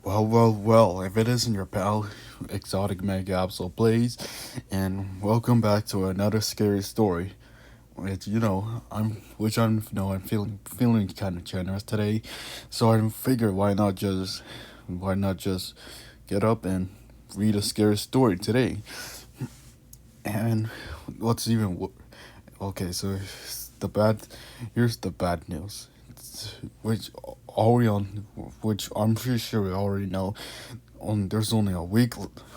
Well, if it isn't your pal, Exotic MegaAbsol, please, and welcome back to another scary story. I'm feeling kind of generous today, so I figured why not just get up and read a scary story today. And what's even wo- okay, so the bad here's the bad news, which already on which I'm pretty sure we already know. There's only a week.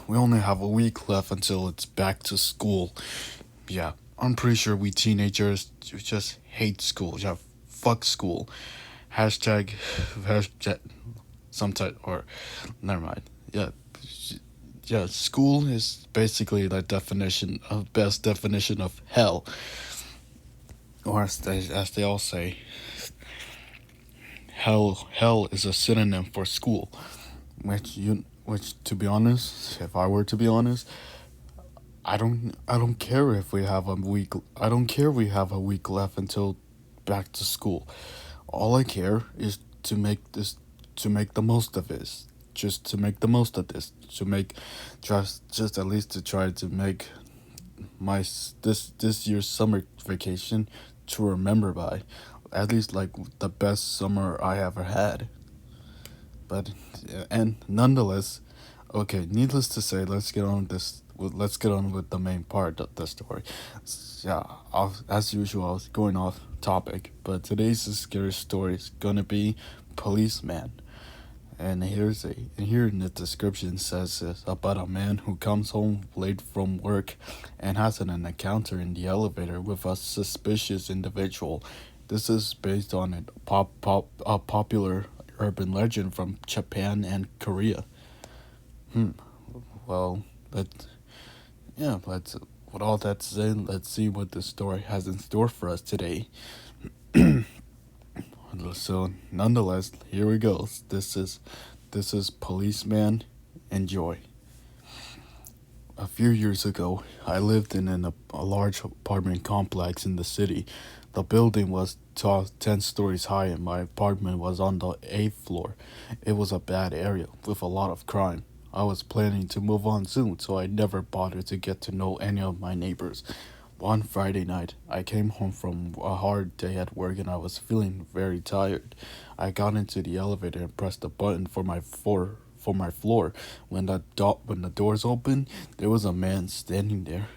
We only have a week left until it's back to school. Yeah, I'm pretty sure we teenagers just hate school. Yeah, fuck school. Hashtag, hashtag, sometime or never mind. Yeah. School is basically the best definition of hell, or as they all say, hell is a synonym for school. Which to be honest, if I were to be honest, I don't care if we have a week. I don't care if we have a week left until back to school. All I care is to make the most of this. Just to make the most of this. To make just at least to try to make this year's summer vacation to remember by. At least like the best summer I ever had. But and nonetheless, okay. Needless to say, let's get on with the main part of the story. Yeah, as usual, I was going off topic, but today's scary story is gonna be Policeman. And here in the description says it's about a man who comes home late from work and has an encounter in the elevator with a suspicious individual. This is based on a popular urban legend from Japan and Korea. Hmm. Well, let yeah, let's with all that said, let's see what the story has in store for us today. So, nonetheless, here we go. This is Policeman. Enjoy. A few years ago, I lived in a large apartment complex in the city. The building was 10 stories high, and my apartment was on the 8th floor. It was a bad area with a lot of crime. I was planning to move on soon, so I never bothered to get to know any of my neighbors. One Friday night, I came home from a hard day at work and I was feeling very tired. I got into the elevator and pressed the button for my floor. When the doors opened, there was a man standing there.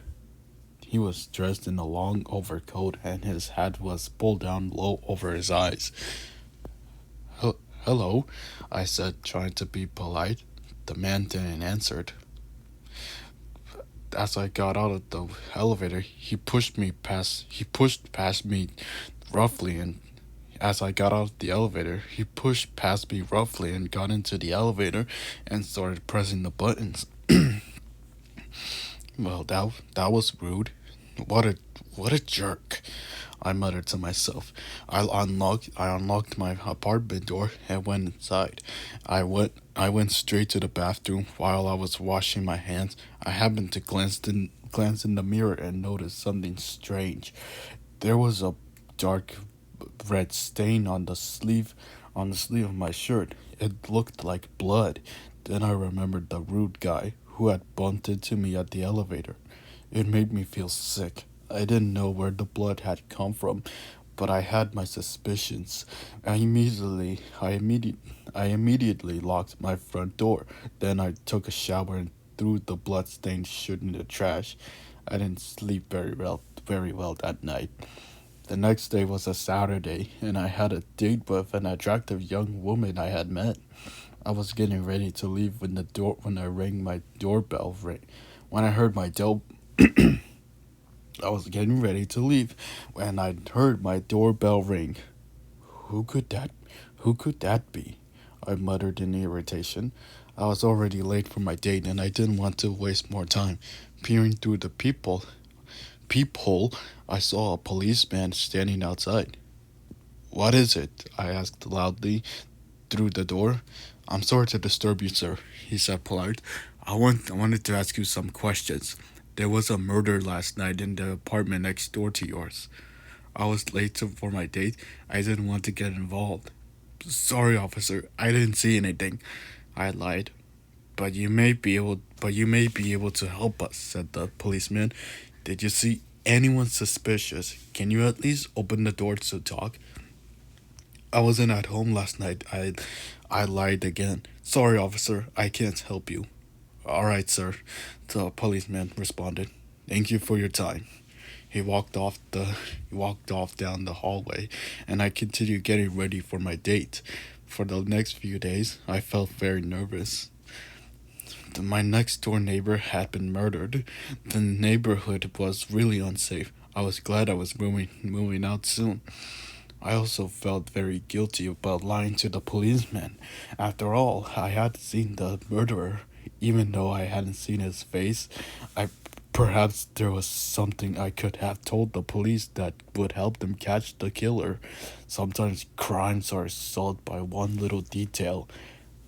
He was dressed in a long overcoat and his hat was pulled down low over his eyes. Hello, I said, trying to be polite. The man didn't answer. As I got out of the elevator, he pushed past me roughly and as I got out of the elevator, he pushed past me roughly and got into the elevator and started pressing the buttons. Well, that was rude. What a what a jerk. I muttered to myself. I unlocked my apartment door and went inside. I went straight to the bathroom while I was washing my hands. I happened to glance in the mirror and noticed something strange. There was a dark red stain on the sleeve of my shirt. It looked like blood. Then I remembered the rude guy who had bumped into me at the elevator. It made me feel sick. I didn't know where the blood had come from, but I had my suspicions. I immediately locked my front door. Then I took a shower and threw the bloodstained shirt in the trash. I didn't sleep very well that night. The next day was a Saturday, and I had a date with an attractive young woman I had met. I was getting ready to leave when I rang my doorbell ring. When I heard my door I was getting ready to leave when I heard my doorbell ring. Who could that who could that be? I muttered in irritation. I was already late for my date and I didn't want to waste more time. Peering through the peephole, I saw a policeman standing outside. What is it? I asked loudly through the door. I'm sorry to disturb you, sir, he said polite. I wanted to ask you some questions. There was a murder last night in the apartment next door to yours. I was for my date. I didn't want to get involved. Sorry, officer. I didn't see anything. I lied. But you may be able to help us, said the policeman. Did you see anyone suspicious? Can you at least open the door to talk? I wasn't at home last night. I lied again. Sorry, officer, I can't help you. All right, sir, the policeman responded. Thank you for your time. He walked off down the hallway, and I continued getting ready for my date. For the next few days, I felt very nervous. My next door neighbor had been murdered. The neighborhood was really unsafe. I was glad I was moving out soon. I also felt very guilty about lying to the policeman. After all, I had seen the murderer, even though I hadn't seen his face. I Perhaps there was something I could have told the police that would help them catch the killer. Sometimes crimes are solved by one little detail.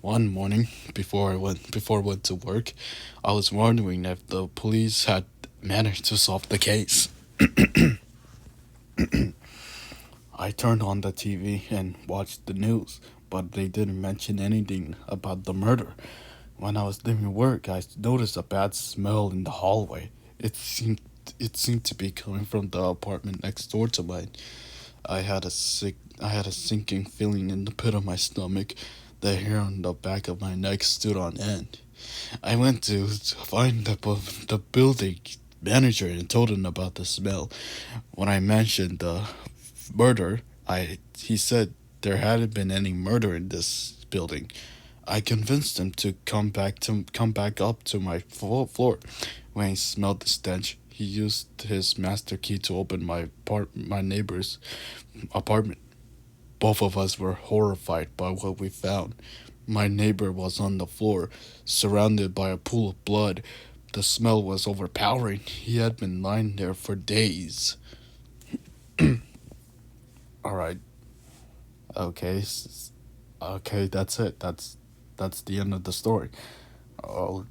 One morning, before I went to work, I was wondering if the police had managed to solve the case. I turned on the TV and watched the news, but they didn't mention anything about the murder. When I was leaving work, I noticed a bad smell in the hallway. It seemed to be coming from the apartment next door to mine. I had a sinking feeling in the pit of my stomach. The hair on the back of my neck stood on end. I went to find the building manager and told him about the smell. When I mentioned the murder, I he said there hadn't been any murder in this building. I convinced him to come back up to my floor. When he smelled the stench, he used his master key to open my neighbor's apartment. Both of us were horrified by what we found. My neighbor was on the floor, surrounded by a pool of blood. The smell was overpowering. He had been lying there for days. All right. Okay. Okay, that's it. That's the end of the story. Oh,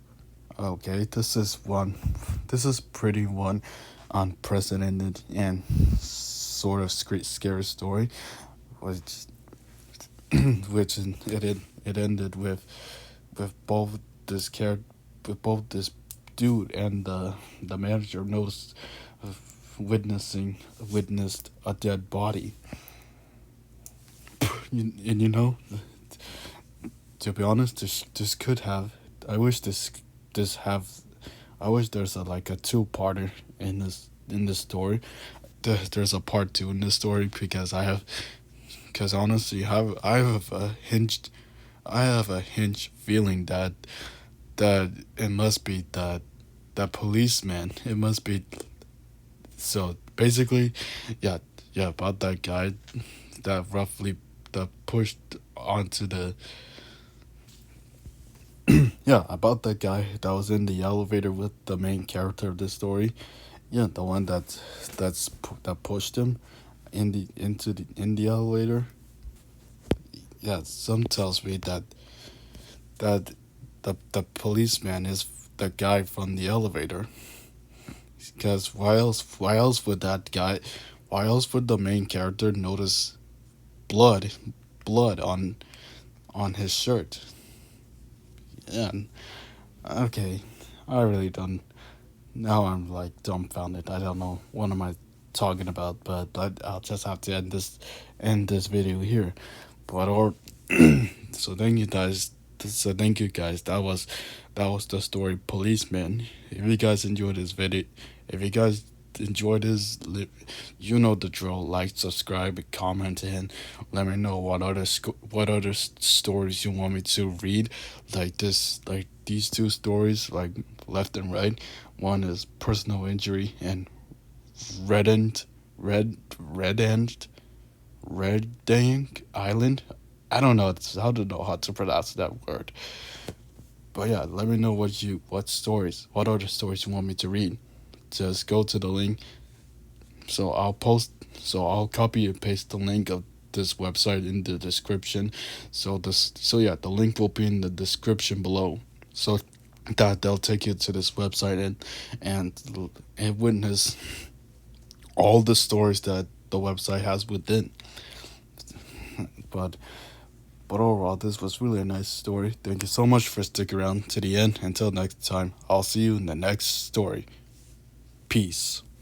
okay. This is pretty one unprecedented and sort of scary story, which it ended with both this care with both this dude and the manager noticed witnessed a dead body. And to be honest, this could have. I wish this have. I wish there's like a two-parter in this story. There's a part two in this story because honestly, I have a hinge feeling that it must be that policeman. It must be so basically, yeah, yeah, about that guy that roughly that pushed onto the yeah, about that guy that was in the elevator with the main character of the story. Yeah, the one that pushed him in the elevator. Yeah, some tells me that the policeman is the guy from the elevator. Because why else would the main character notice blood blood on his shirt? Yeah, okay. I really don't. Now I'm like dumbfounded. I don't know what am I talking about, but I'll just have to end this video here. But or so thank you guys. So thank you guys. That was the story Policeman. If you guys enjoyed this video, if you guys enjoyed this, you know the drill. Like, subscribe, comment, and let me know what other stories you want me to read. Like this, like these two stories, like left and right. One is personal injury and red end, red end, red Dank Island. I don't know. I don't know how to pronounce that word. But yeah, let me know what other stories you want me to read. Just go to the link. So I'll copy and paste the link of this website in the description. So yeah, the link will be in the description below. So that they'll take you to this website and witness all the stories that the website has within. But But overall, this was really a nice story. Thank you so much for sticking around to the end. Until next time, I'll see you in the next story. Peace.